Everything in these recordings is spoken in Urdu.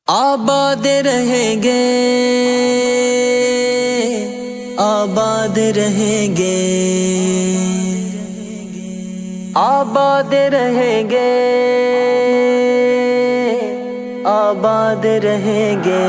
آباد رہیں گے، آباد رہیں گے، آباد رہیں گے، آباد رہیں گے،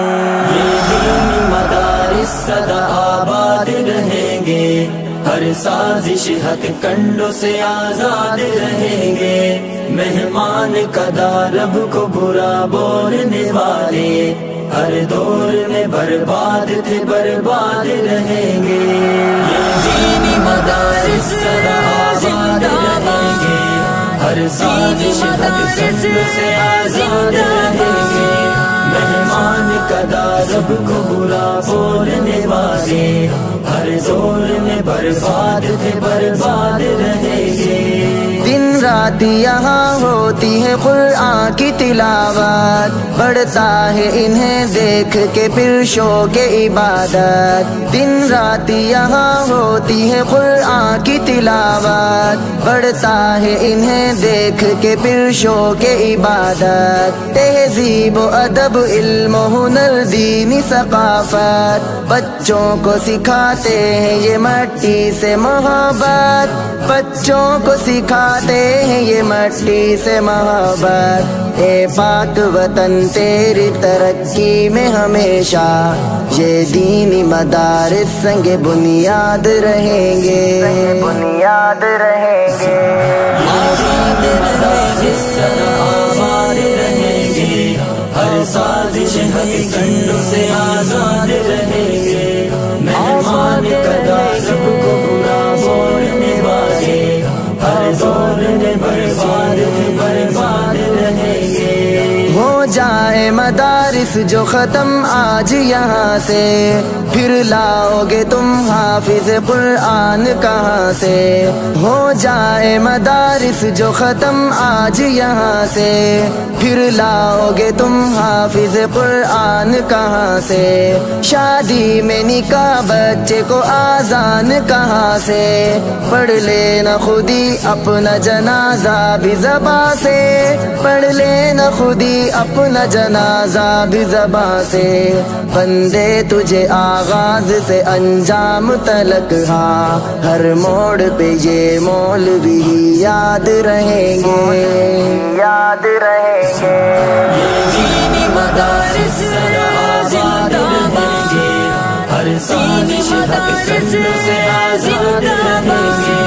یہ دینی مدارس سدا آباد رہیں گے، ہر سازش ہتھ کنڈوں سے آزاد رہیں گے، مہمان قدا رب کو برا بولنے والے ہر دور میں برباد تھے برباد رہیں گے، یہ دینی مدارس سدا آباد رہیں گے، ہر سازش ہتھ کنڈوں سے آزاد رہیں گے، مہمان قدا رب کو برا بولنے والے ہر دور میں برباد تھے برباد رہیں گے۔ دن رات یہاں ہوتی ہے قرآن کی تلاوت، بڑھتا ہے انہیں دیکھ کے پھر شوق عبادت، دن رات یہاں ہوتی ہے قرآن کی تلاوت، بڑھتا ہے انہیں دیکھ کے پھر شوق عبادت، تہذیب و ادب علم و ہنر دینی ثقافت، بچوں کو سکھاتے ہیں یہ مٹی سے محبت، بچوں کو سکھاتے ہیں یہ مٹی سے محبت، اے پاک وطن تیری ترقی میں ہمیشہ یہ دینی مدارس سنگ بنیاد رہیں گے، بنیاد رہیں گے، آباد مدارس سدا آباد رہیں گے، ہر سازش ہتھ کنڈوں سے آزاد رہیں گے، مہمان قدا رب کو برا بولنے والے ہر دور میں برباد تھے برباد رہیں گے۔ ہو جائے مدارس جو ختم آج یہاں سے، پھر لاؤ گے تم حافظ قرآن کہاں سے، ہو جائے مدارس جو ختم آج یہاں سے، پھر لاؤ گے تم حافظ قرآن کہاں سے، شادی میں نکاح بچے کو آذان کہاں سے، پڑھ لینا خودی اپنا جنازہ بھی زباں سے، پڑھ لینا خودی اپنا جنازہ بھی زباں سے، بندے تجھے آغاز سے انجام تلک ہاں ہر موڑ پہ یہ مولوی یاد رہیں گے، یاد رہیں گے، یہ دینی مدارس سدا آباد رہیں گے، ہر سازش ہتھ کنڈوں سے آزاد رہیں گے،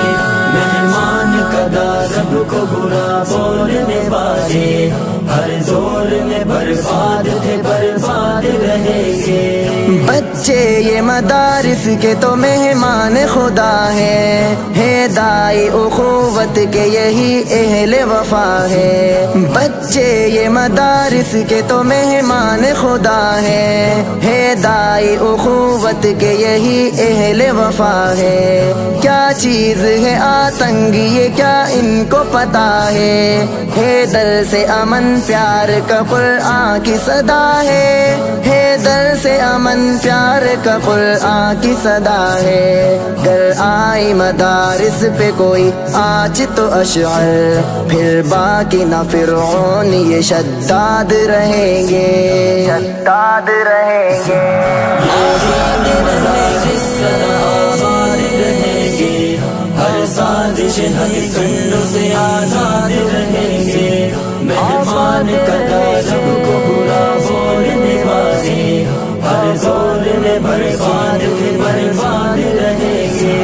مہمان قدا رب کو برا بولنے والے ہر دور میں برباد تھے برباد رہیں گے۔ بچے یہ مدارس کے تو مہمان خدا ہیں، دائی اخوت کے یہی اہل وفا ہے، بچے یہ مدارس کے تو مہمان خدا ہیں، دائی اخوت کے یہی اہل وفا ہے، کیا چیز ہے آتنگ یہ کیا ان کو پتا ہے، در سے امن پیار کا قرآن کی صدا ہے، در سے امن پیار کا قرآن کی صدا ہے، گر آئی مدارس پہ کوئی آج تو اشعر، پھر باقی نہ فرعون یہ شداد رہیں گے، شداد رہیں گے، آباد مدارس سدا آباد رہیں گے، ہر سازش ہتھ کنڈوں سے آزاد رہیں گے، مہمان قدا رب کو برا بولنے والے ہر دور میں برباد تھے برباد رہیں گے،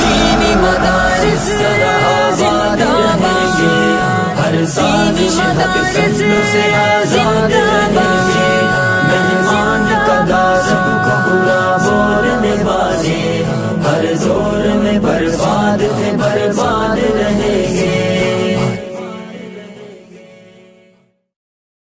دینی مدارس سدا آباد رہیں گے، ہر سازش ہتھ کنڈوں سے آزاد رہیں گے، مہمان قدا رب کو برا بولنے والے ہر دور